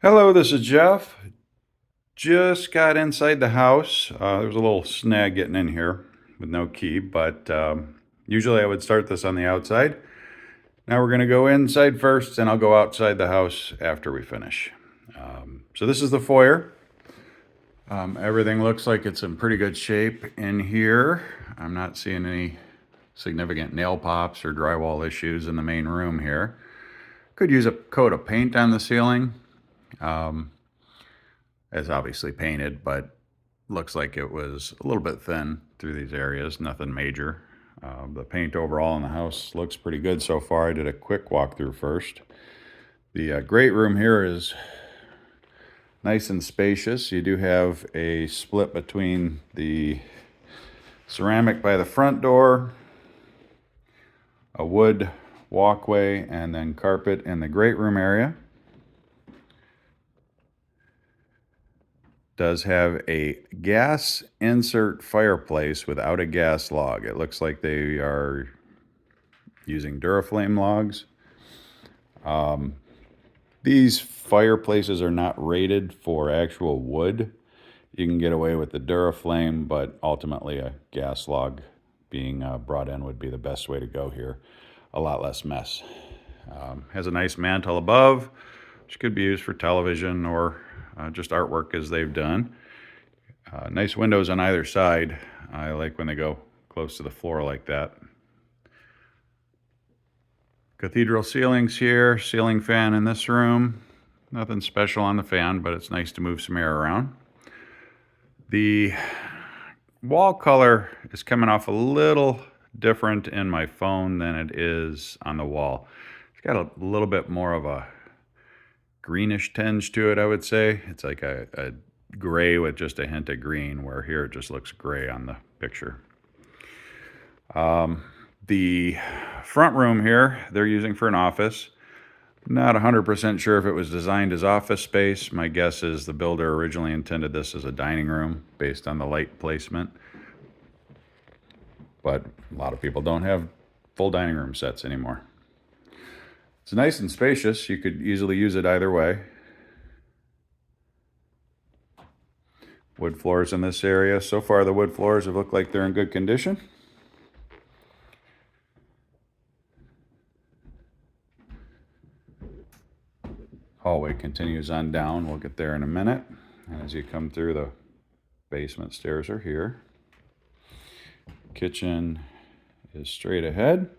Hello, this is Jeff. Just got inside the house. There was a little snag getting in here with no key, but usually I would start this on the outside. Now we're going to go inside first, and I'll go outside the house after we finish. So this is the foyer. Everything looks like it's in pretty good shape in here. I'm not seeing any significant nail pops or drywall issues in the main room here. Could use a coat of paint on the ceiling. It's obviously painted, but looks like it was a little bit thin through these areas, nothing major. The paint overall in the house looks pretty good so far. I did a quick walkthrough first. The great room here is nice and spacious. You do have a split between the ceramic by the front door, a wood walkway, and then carpet in the great room area. Does have a gas insert fireplace without a gas log. It looks like they are using Duraflame logs. These fireplaces are not rated for actual wood. You can get away with the Duraflame, but ultimately a gas log being brought in would be the best way to go here. A lot less mess. Has a nice mantle above, which could be used for television or just artwork as they've done. Nice windows on either side. I like when they go close to the floor like that. Cathedral ceilings here, ceiling fan in this room. Nothing special on the fan, but it's nice to move some air around. The wall color is coming off a little different in my phone than it is on the wall. It's got a little bit more of a greenish tinge to it, I would say. It's like a gray with just a hint of green, where here it just looks gray on the picture. The front room here, they're using for an office. Not 100% sure if it was designed as office space. My guess is the builder originally intended this as a dining room based on the light placement. But a lot of people don't have full dining room sets anymore. It's nice and spacious. You could easily use it either way. Wood floors in this area. So far, the wood floors have looked like they're in good condition. Hallway continues on down. We'll get there in a minute. And as you come through, the basement stairs are here. Kitchen is straight ahead.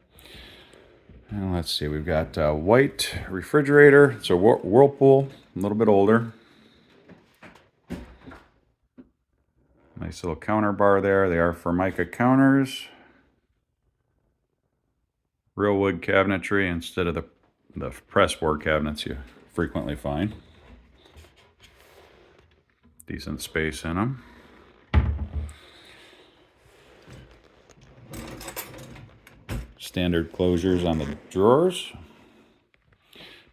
And let's see, we've got a white refrigerator. It's a Whirlpool, a little bit older. Nice little counter bar there. They are Formica counters. Real wood cabinetry instead of the pressboard cabinets you frequently find. Decent space in them. Standard closures on the drawers.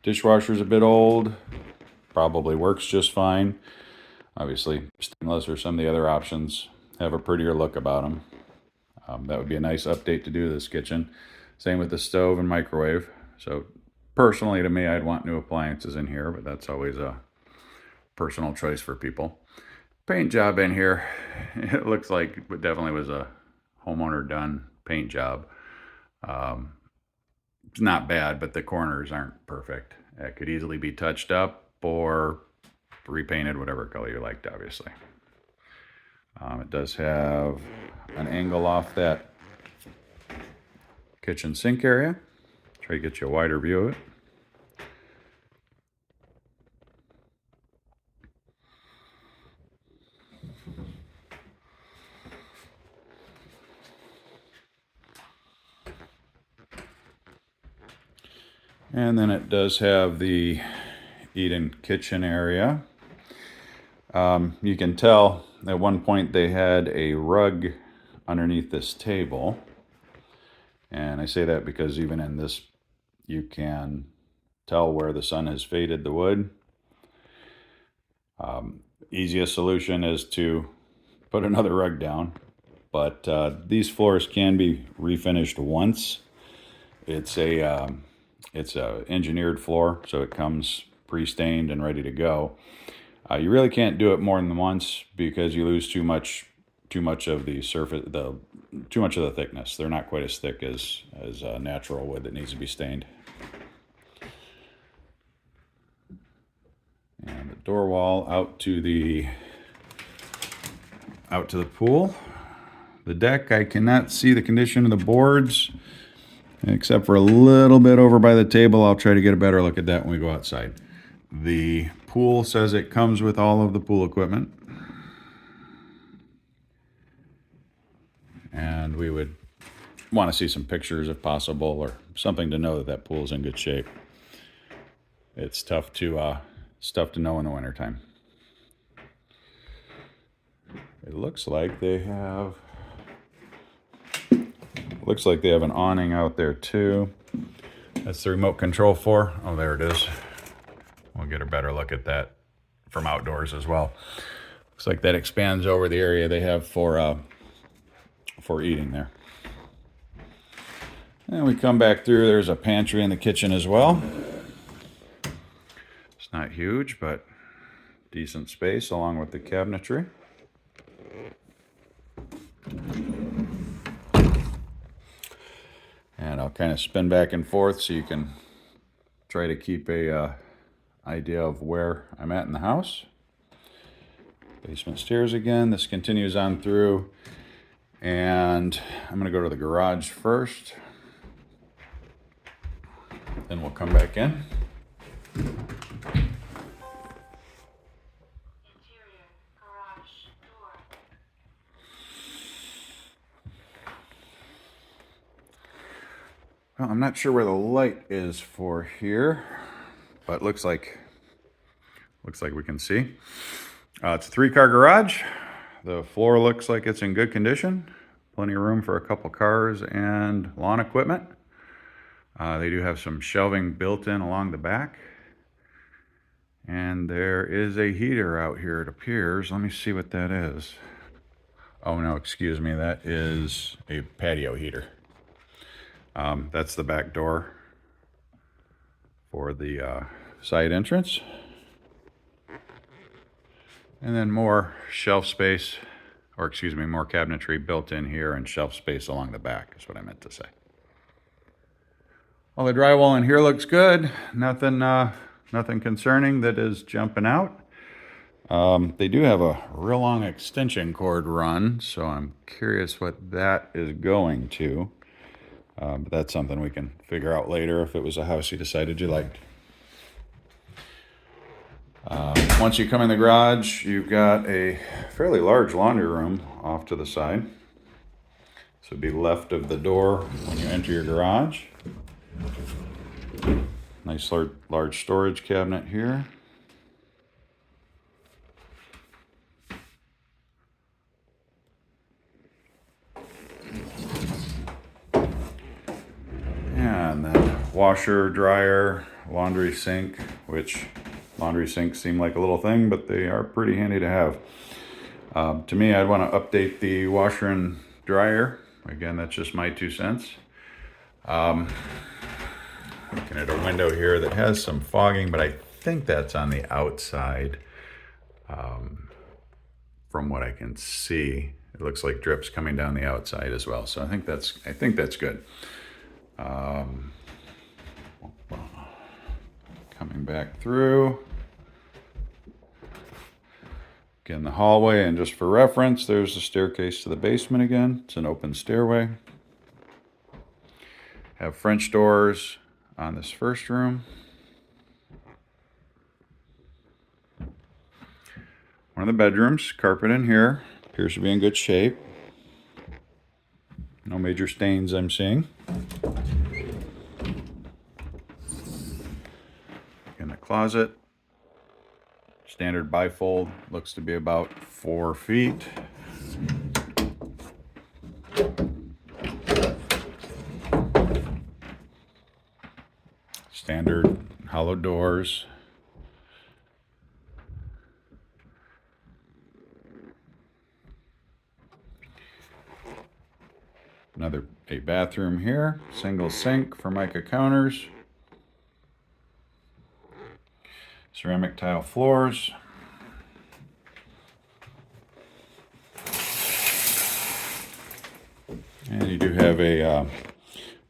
Dishwasher's a bit old. Probably works just fine. Obviously, stainless or some of the other options have a prettier look about them. That would be a nice update to do to this kitchen. Same with the stove and microwave. So personally, to me, I'd want new appliances in here, but that's always a personal choice for people. Paint job in here. It looks like it definitely was a homeowner done paint job. It's not bad, but the corners aren't perfect. It could easily be touched up or repainted, whatever color you liked, obviously. It does have an angle off that kitchen sink area. Try to get you a wider view of it. And then it does have the eat-in kitchen area. You can tell at one point they had a rug underneath this table. And I say that because even in this, you can tell where the sun has faded the wood. Easiest solution is to put another rug down, but these floors can be refinished once. It's a engineered floor, so it comes pre-stained and ready to go. You really can't do it more than once because you lose too much of the surface, too much of the thickness. They're not quite as thick as natural wood that needs to be stained. And the door wall out to the pool. The deck, I cannot see the condition of the boards except for a little bit over by the table. I'll try to get a better look at that when we go outside. The pool says it comes with all of the pool equipment. And we would want to see some pictures if possible, or something to know that that pool is in good shape. It's tough to know in the wintertime. It looks like they have an awning out there too. That's the remote control for. Oh, there it is. We'll get a better look at that from outdoors as well. Looks like that expands over the area they have for eating there. And we come back through. There's a pantry in the kitchen as well. It's not huge, but decent space along with the cabinetry. And I'll kind of spin back and forth so you can try to keep a idea of where I'm at in the house. Basement stairs again. This continues on through, and I'm going to go to the garage first. Then we'll come back in. Interior garage door. Well, I'm not sure where the light is for here, but looks like we can see. It's a 3-car garage. The floor looks like it's in good condition. Plenty of room for a couple cars and lawn equipment. They do have some shelving built in along the back. And there is a heater out here, it appears. Let me see what that is. Oh no, excuse me, that is a patio heater. That's the back door for the side entrance. And then more shelf space, or excuse me, more cabinetry built in here and shelf space along the back is what I meant to say. Well, the drywall in here looks good. Nothing concerning that is jumping out. They do have a real long extension cord run, so I'm curious what that is going to. But that's something we can figure out later if it was a house you decided you liked. Once you come in the garage, you've got a fairly large laundry room off to the side. This would be left of the door when you enter your garage. Nice large storage cabinet here. And then washer, dryer, laundry sink, which laundry sinks seem like a little thing, but they are pretty handy to have. To me, I'd want to update the washer and dryer. Again, that's just my 2 cents. Looking at a window here that has some fogging, but I think that's on the outside. From what I can see, it looks like drips coming down the outside as well. So I think that's good. Coming back through. Again, the hallway, and just for reference, there's the staircase to the basement again. It's an open stairway. Have French doors on this first room. One of the bedrooms, carpet in here, appears to be in good shape. No major stains I'm seeing. In the closet, standard bifold, looks to be about 4 feet. Standard hollow doors. A bathroom here, single sink, Formica counters. ceramic tile floors. And you do have a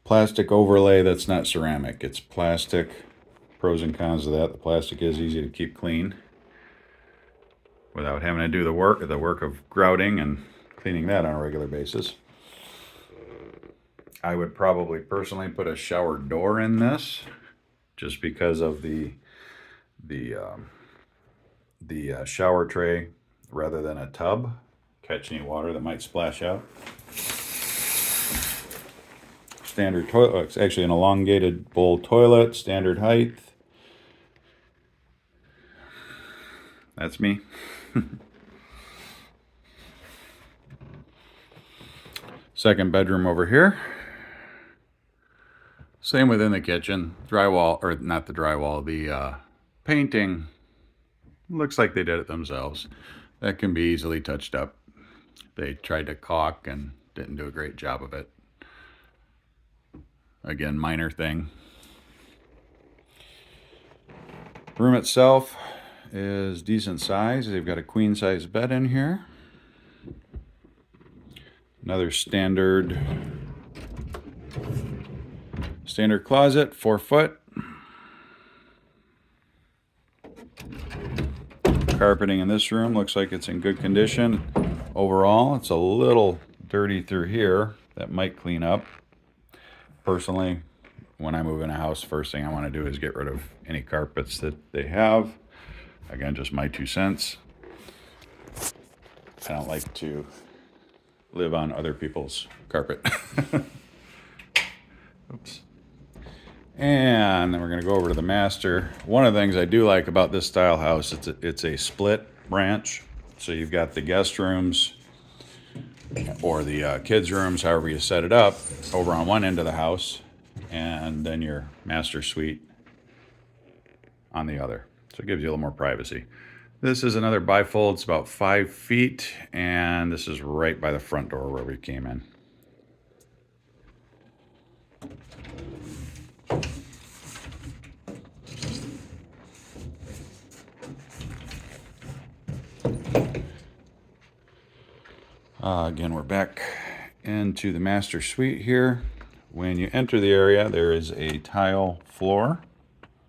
plastic overlay that's not ceramic. It's plastic. Pros and cons of that. The plastic is easy to keep clean without having to do the work of grouting and cleaning that on a regular basis. I would probably personally put a shower door in this just because of the shower tray rather than a tub. Catch any water that might splash out. Standard toilet, it's actually an elongated bowl toilet, standard height. That's me. Second bedroom over here. Same within the kitchen. Drywall, or not the drywall, the painting. Looks like they did it themselves. That can be easily touched up. They tried to caulk and didn't do a great job of it. Again, minor thing. Room itself is decent size. They've got a queen size bed in here. Another standard closet, 4 foot. Carpeting in this room looks like it's in good condition. Overall, it's a little dirty through here. That might clean up. Personally, when I move in a house, first thing I want to do is get rid of any carpets that they have. Again, just my 2 cents. I don't like to live on other people's carpet. Oops. And then we're going to go over to the master. One of the things I do like about this style house, it's a split branch. So you've got the guest rooms or the kids' rooms, however you set it up, over on one end of the house, and then your master suite on the other. So it gives you a little more privacy. This is another bifold. It's about 5 feet, and this is right by the front door where we came in. Again, we're back into the master suite here. When you enter the area, there is a tile floor.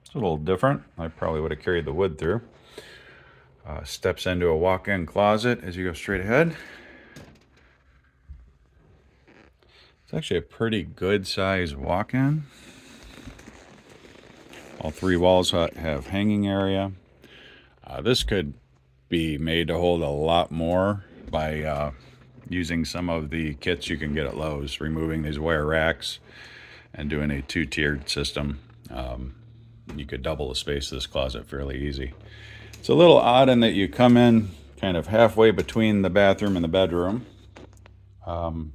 It's a little different. I probably would have carried the wood through. Steps into a walk-in closet as you go straight ahead. It's actually a pretty good size walk-in. All 3 walls have hanging area. This could be made to hold a lot more by using some of the kits you can get at Lowe's, removing these wire racks and doing a 2-tiered system. You could double the space of this closet fairly easy. It's a little odd in that you come in kind of halfway between the bathroom and the bedroom. The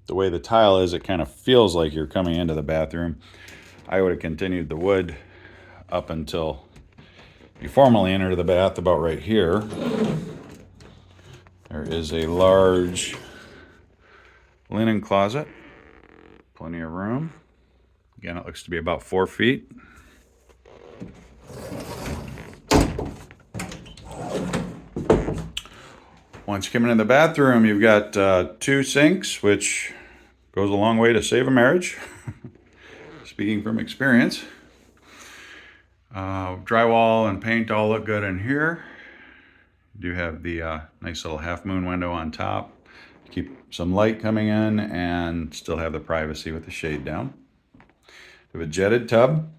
way the tile is, it kind of feels like you're coming into the bathroom. I would have continued the wood up until you formally enter the bath about right here. There is a large linen closet, plenty of room. Again, it looks to be about 4 feet. Once you come into the bathroom, you've got 2 sinks, which goes a long way to save a marriage. Speaking from experience. Drywall and paint all look good in here. You do have the nice little half moon window on top to keep some light coming in and still have the privacy with the shade down. We have a jetted tub.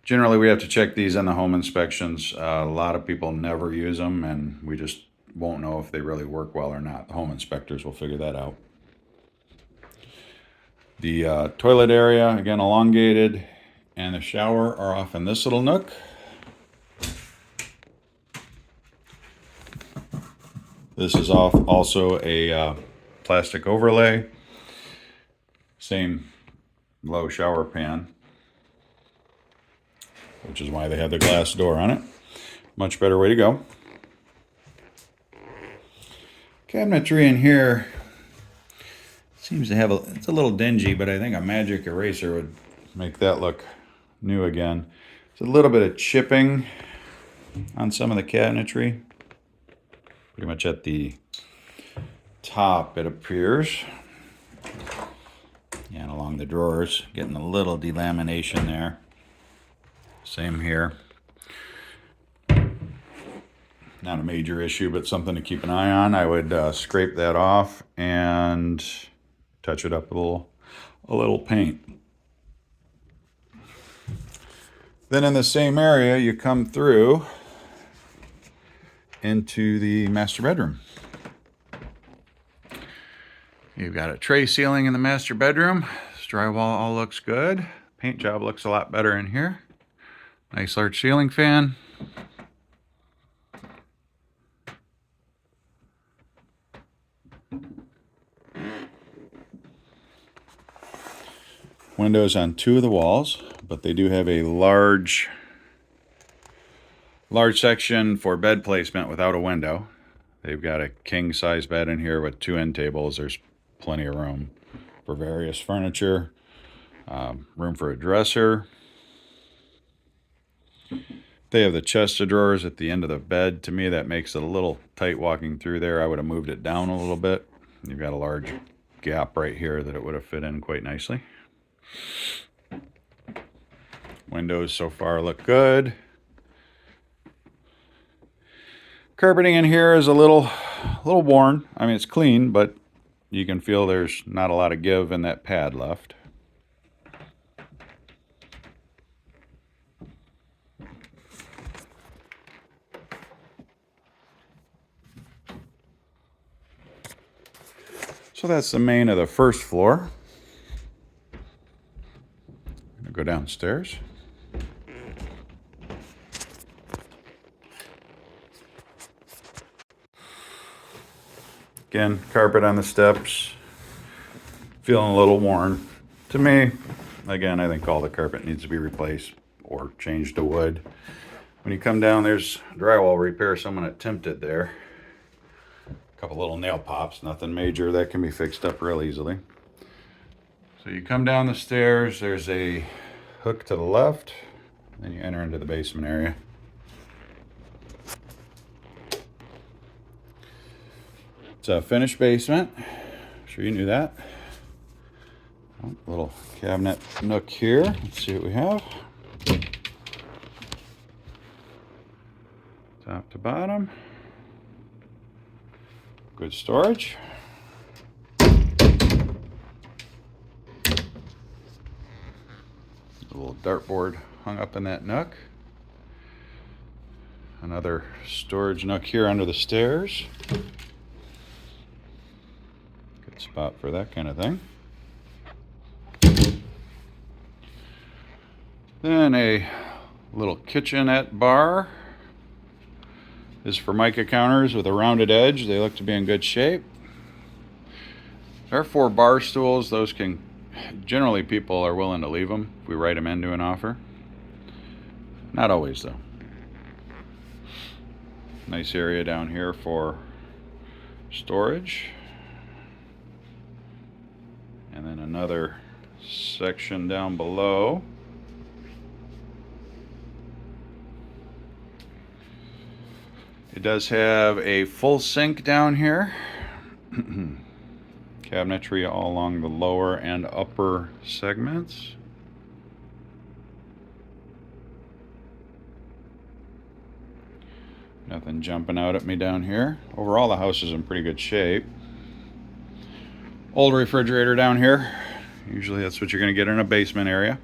Generally, we have to check these in the home inspections. A lot of people never use them, and we just won't know if they really work well or not. The home inspectors will figure that out. The toilet area, again, elongated, and the shower are off in this little nook. This is also a plastic overlay. Same low shower pan, which is why they have the glass door on it. Much better way to go. Cabinetry in here seems to have it's a little dingy, but I think a magic eraser would make that look new again. There's a little bit of chipping on some of the cabinetry. Pretty much at the top, it appears. And along the drawers, getting a little delamination there. Same here. Not a major issue, but something to keep an eye on. I would scrape that off and touch it up with a little paint. Then in the same area, you come through into the master bedroom. You've got a tray ceiling in the master bedroom. This drywall all looks good. Paint job looks a lot better in here. Nice large ceiling fan. Windows on 2 of the walls, but they do have a large section for bed placement without a window. They've got a king size bed in here with 2 end tables. There's plenty of room for various furniture, room for a dresser. They have the chest of drawers at the end of the bed. To me, that makes it a little tight walking through there. I would have moved it down a little bit. You've got a large gap right here that it would have fit in quite nicely. Windows so far look good. Carpeting in here is a little worn. I mean, it's clean, but you can feel there's not a lot of give in that pad left. So that's the main of the first floor. I'm gonna go downstairs. Again, carpet on the steps, feeling a little worn. To me, again, I think all the carpet needs to be replaced or changed to wood. When you come down, there's drywall repair. Someone attempted there. A couple little nail pops, nothing major. That can be fixed up real easily. So you come down the stairs, there's a hook to the left, then you enter into the basement area. It's a finished basement. I'm sure you knew that. Oh, little cabinet nook here. Let's see what we have. Top to bottom. Good storage. A little dartboard hung up in that nook. Another storage nook here under the stairs. Good spot for that kind of thing. Then a little kitchenette bar. This is for mica counters with a rounded edge. They look to be in good shape. There are 4 bar stools. Those can, generally people are willing to leave them if we write them into an offer. Not always though. Nice area down here for storage. And then another section down below. It does have a full sink down here. Cabinetry all along the lower and upper segments. Nothing jumping out at me down here. Overall, the house is in pretty good shape. Old refrigerator down here. Usually that's what you're going to get in a basement area.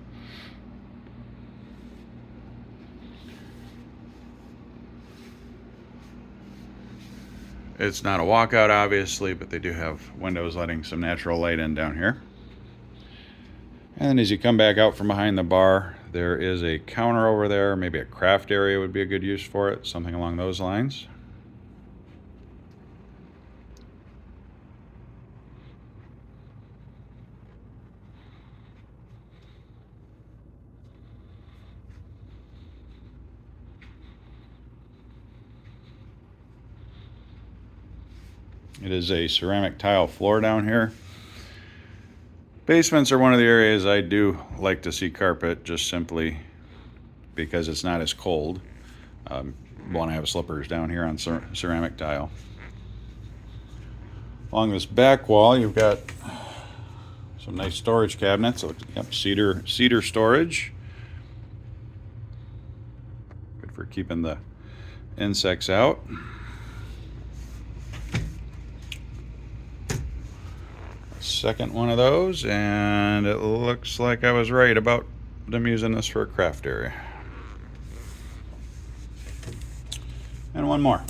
It's not a walkout, obviously, but they do have windows letting some natural light in down here. And then as you come back out from behind the bar, there is a counter over there. Maybe a craft area would be a good use for it, something along those lines. It is a ceramic tile floor down here. Basements are one of the areas I do like to see carpet, just simply because it's not as cold. Want to have slippers down here on ceramic tile. Along this back wall, you've got some nice storage cabinets. Yep, cedar storage. Good for keeping the insects out. Second one of those, and it looks like I was right about them using this for a craft area. And one more.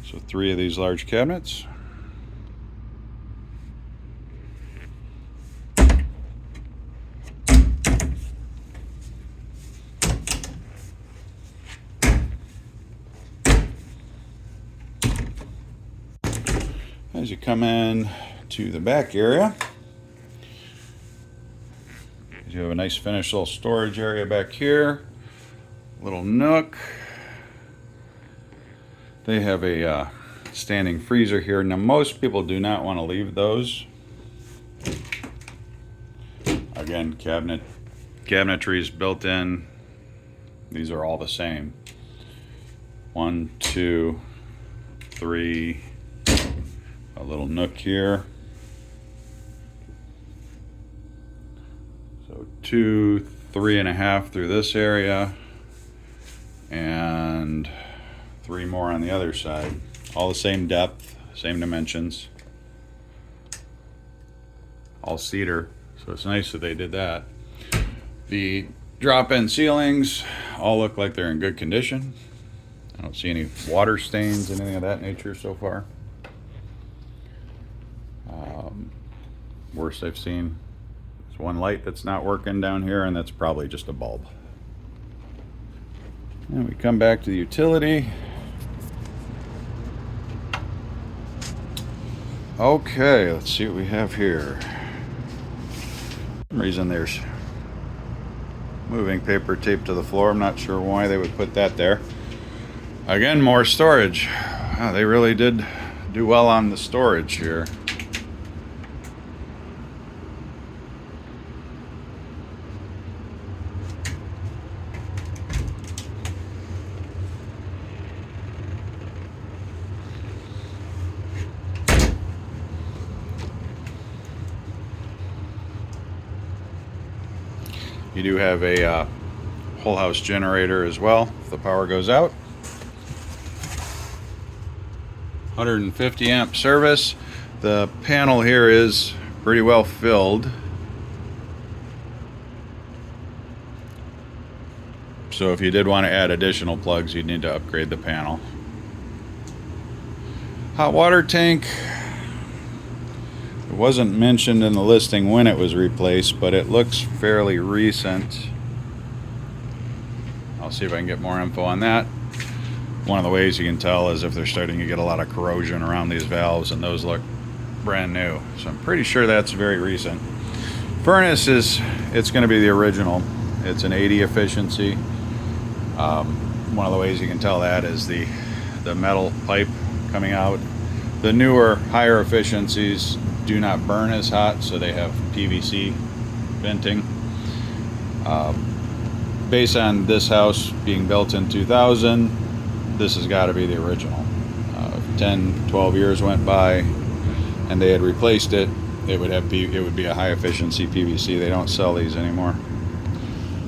So 3 of these large cabinets. As you come in to the back area, you have a nice finished little storage area back here, little nook. They have a standing freezer here. Now most people do not want to leave those. Again, cabinetry is built in. These are all the same. 1, 2, 3. A little nook here. So 2, 3.5 through this area, and 3 more on the other side. All the same depth, same dimensions. All cedar, so it's nice that they did that. The drop-in ceilings all look like they're in good condition. I don't see any water stains, anything of that nature so far. Worst I've seen is one light that's not working down here, and that's probably just a bulb. And we come back to the utility. Okay, let's see what we have here. For some reason there's moving paper taped to the floor. I'm not sure why they would put that there. Again, more storage. Wow, they really did do well on the storage here. You do have a whole house generator as well if the power goes out. 150 amp service. The panel here is pretty well filled. So if you did want to add additional plugs, you'd need to upgrade the panel. Hot water tank. It wasn't mentioned in the listing when it was replaced, but it looks fairly recent. I'll see if I can get more info on that. One of the ways you can tell is if they're starting to get a lot of corrosion around these valves, and those look brand new. So I'm pretty sure that's very recent. Furnace it's going to be the original. It's an 80 efficiency. One of the ways you can tell that is the metal pipe coming out. The newer, higher efficiencies do not burn as hot, so they have PVC venting. Based on this house being built in 2000, this has got to be the original. 10, 12 years went by and they had replaced it, it would be a high efficiency PVC. They don't sell these anymore.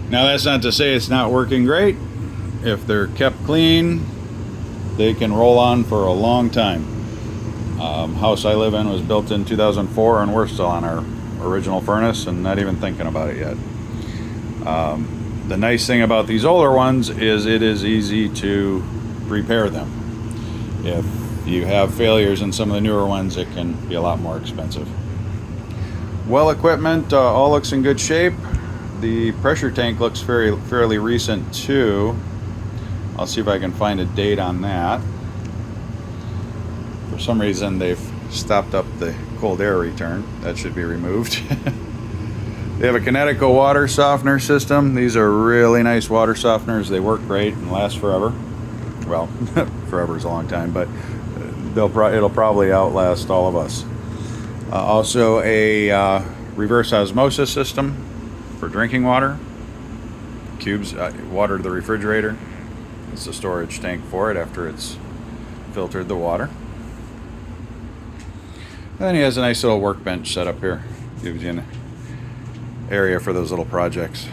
Now that's not to say it's not working great. If they're kept clean, they can roll on for a long time. House I live in was built in 2004, and we're still on our original furnace and not even thinking about it yet. The nice thing about these older ones is it is easy to repair them. If you have failures in some of the newer ones, it can be a lot more expensive. Well equipment all looks in good shape. The pressure tank looks fairly recent too. I'll see if I can find a date on that. For some reason they've stopped up the cold air return. That should be removed. They have a Kinetico water softener system. These are really nice water softeners. They work great and last forever. Well, forever is a long time, but it'll probably outlast all of us. Also a reverse osmosis system for drinking water. cubes. I watered the refrigerator. It's the storage tank for it after it's filtered the water. And then he has a nice little workbench set up here. Gives you an area for those little projects.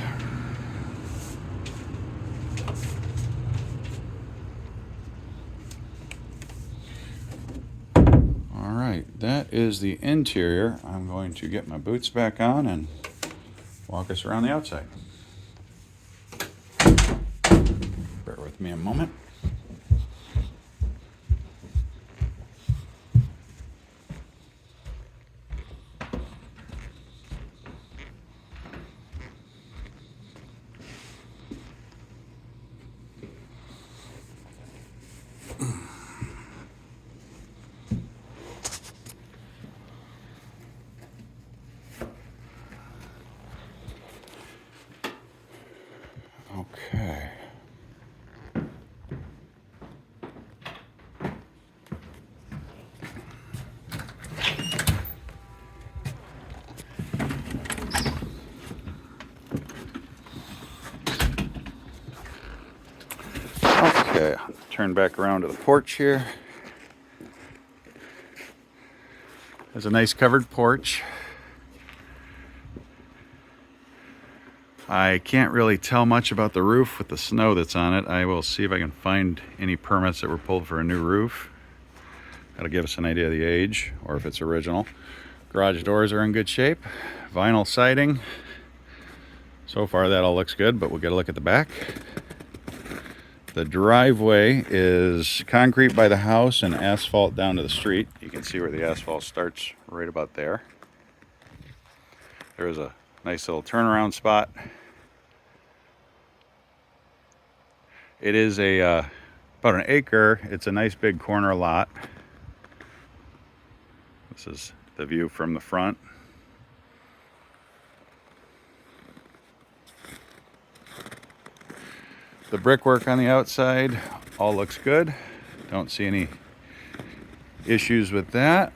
All right, that is the interior. I'm going to get my boots back on and walk us around the outside. Bear with me a moment. Okay. Okay, turn back around to the porch here. There's a nice covered porch. I can't really tell much about the roof with the snow that's on it. I will see if I can find any permits that were pulled for a new roof. That'll give us an idea of the age, or if it's original. Garage doors are in good shape. Vinyl siding. So far that all looks good, but we'll get a look at the back. The driveway is concrete by the house and asphalt down to the street. You can see where the asphalt starts right about there. There's a nice little turnaround spot. It is about an acre. It's a nice big corner lot. This is the view from the front. The brickwork on the outside all looks good. Don't see any issues with that.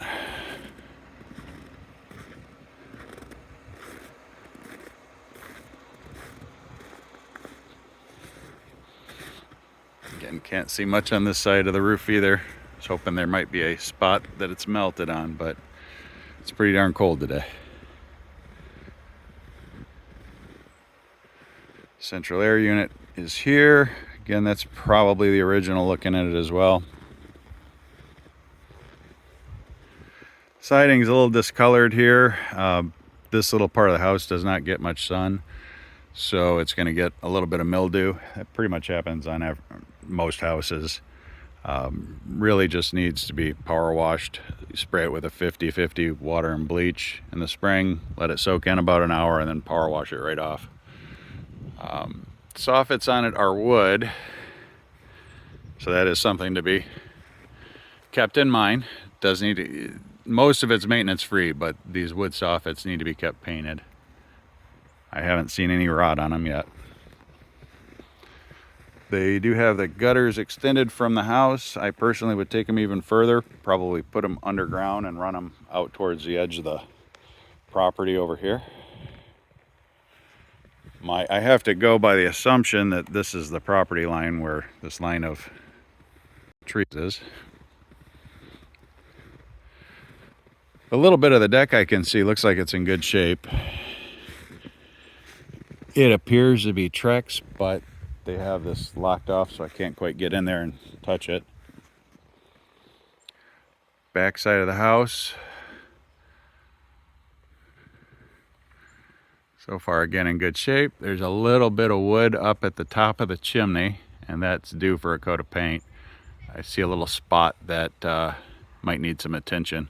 Again, can't see much on this side of the roof either. I was hoping there might be a spot that it's melted on, but it's pretty darn cold today. Central air unit is here. Again, that's probably the original looking at it as well. Siding's a little discolored here. This little part of the house does not get much sun, so it's going to get a little bit of mildew. That pretty much happens on most houses. Really just needs to be power washed. You spray it with a 50-50 water and bleach in the spring, let it soak in about an hour, and then power wash it right off. Soffits on it are wood, so that is something to be kept in mind. Does need to, most of it's maintenance free, but these wood soffits need to be kept painted. I haven't seen any rot on them yet. They do have the gutters extended from the house. I personally would take them even further, probably put them underground and run them out towards the edge of the property over here. I have to go by the assumption that this is the property line where this line of trees is. A little bit of the deck I can see looks like it's in good shape. It appears to be Trex, but they have this locked off, so I can't quite get in there and touch it. Back side of the house. So far, again, in good shape. There's a little bit of wood up at the top of the chimney, and that's due for a coat of paint. I see a little spot that might need some attention.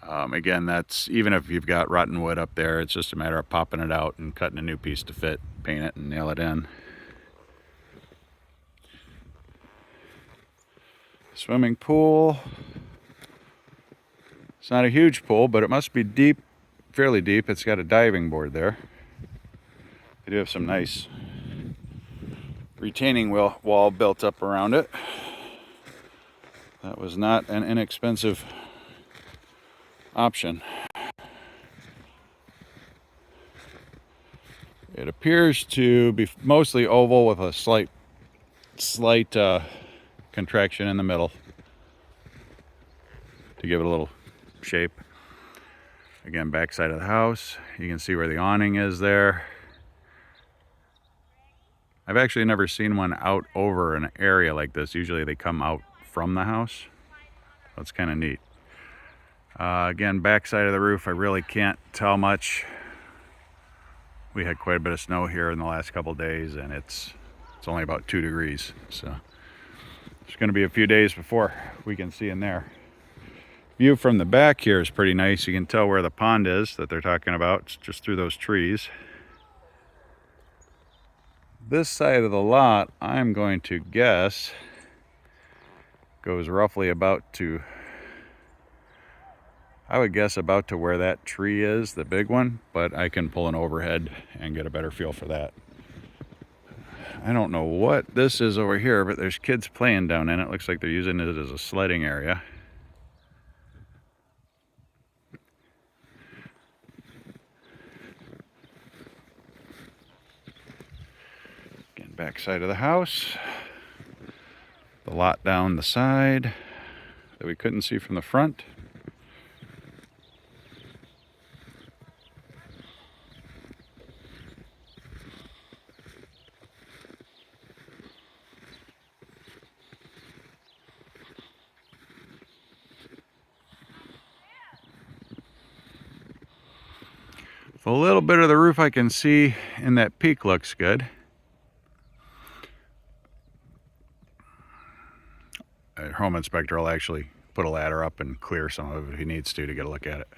Again, that's even if you've got rotten wood up there, it's just a matter of popping it out and cutting a new piece to fit, paint it, and nail it in. Swimming pool. It's not a huge pool, but it must be deep. Fairly deep. It's got a diving board there. They do have some nice retaining wall built up around it. That was not an inexpensive option. It appears to be mostly oval with a slight contraction in the middle to give it a little shape. Again, back side of the house. You can see where the awning is there. I've actually never seen one out over an area like this. Usually they come out from the house. That's kind of neat. Again, back side of the roof, I really can't tell much. We had quite a bit of snow here in the last couple days, and it's only about 2 degrees. So it's going to be a few days before we can see in there. View from the back here is pretty nice. You can tell where the pond is that they're talking about. It's just through those trees. This side of the lot, I'm going to guess, goes roughly about to, I would guess about to where that tree is, the big one, but I can pull an overhead and get a better feel for that. I don't know what this is over here, but there's kids playing down in it. Looks like they're using it as a sledding area. Again, back side of the house. The lot down the side that we couldn't see from the front. A little bit of the roof I can see in that peak looks good. A home inspector will actually put a ladder up and clear some of it if he needs to get a look at it.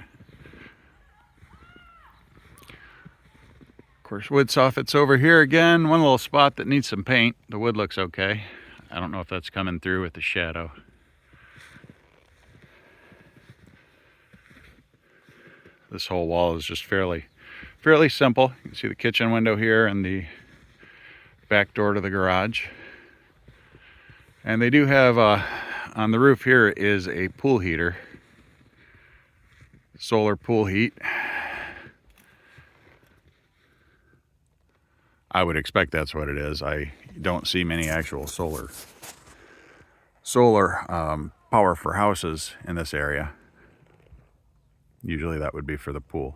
Of course, wood soffit's over here again. One little spot that needs some paint. The wood looks okay. I don't know if that's coming through with the shadow. This whole wall is just fairly simple. You can see the kitchen window here and the back door to the garage. And they do have, on the roof here is a pool heater. Solar pool heat. I would expect that's what it is. I don't see many actual solar power for houses in this area. Usually that would be for the pool.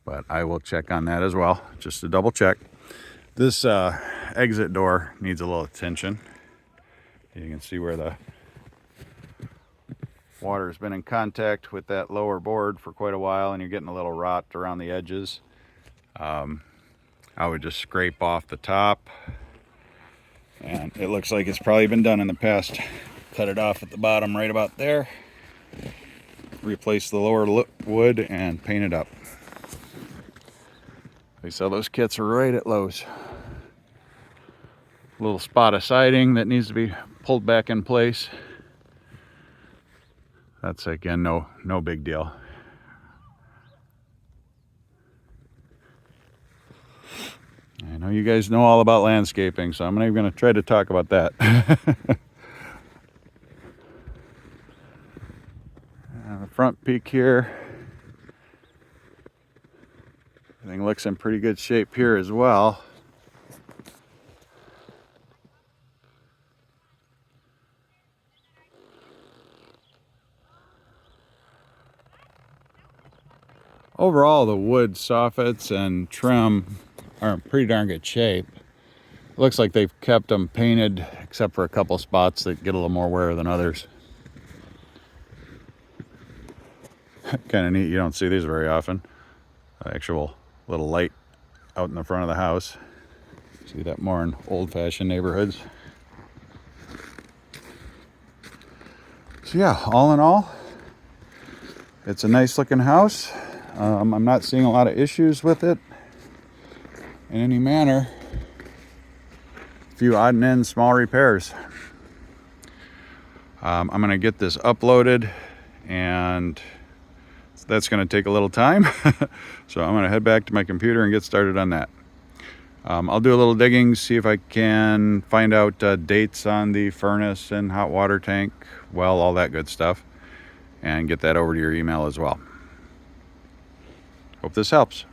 But I will check on that as well, just to double check. This exit door needs a little attention. You can see where the water has been in contact with that lower board for quite a while, and you're getting a little rot around the edges. I would just scrape off the top, and it looks like it's probably been done in the past. Cut it off at the bottom right about there. Replace the lower wood and paint it up. They sell those kits right at Lowe's. A little spot of siding that needs to be pulled back in place. That's again no big deal. I know you guys know all about landscaping, so I'm not even going to try to talk about that. The front peak here. Everything looks in pretty good shape here as well. Overall, the wood soffits and trim are in pretty darn good shape. It looks like they've kept them painted, except for a couple spots that get a little more wear than others. Kind of neat. You don't see these very often. Actual little light out in the front of the house. See that more in old-fashioned neighborhoods. So yeah, all in all, it's a nice looking house. I'm not seeing a lot of issues with it in any manner. A few odd and end small repairs. I'm going to get this uploaded, and that's going to take a little time. So I'm going to head back to my computer and get started on that. I'll do a little digging, see if I can find out dates on the furnace and hot water tank, well, all that good stuff, and get that over to your email as well. Hope this helps.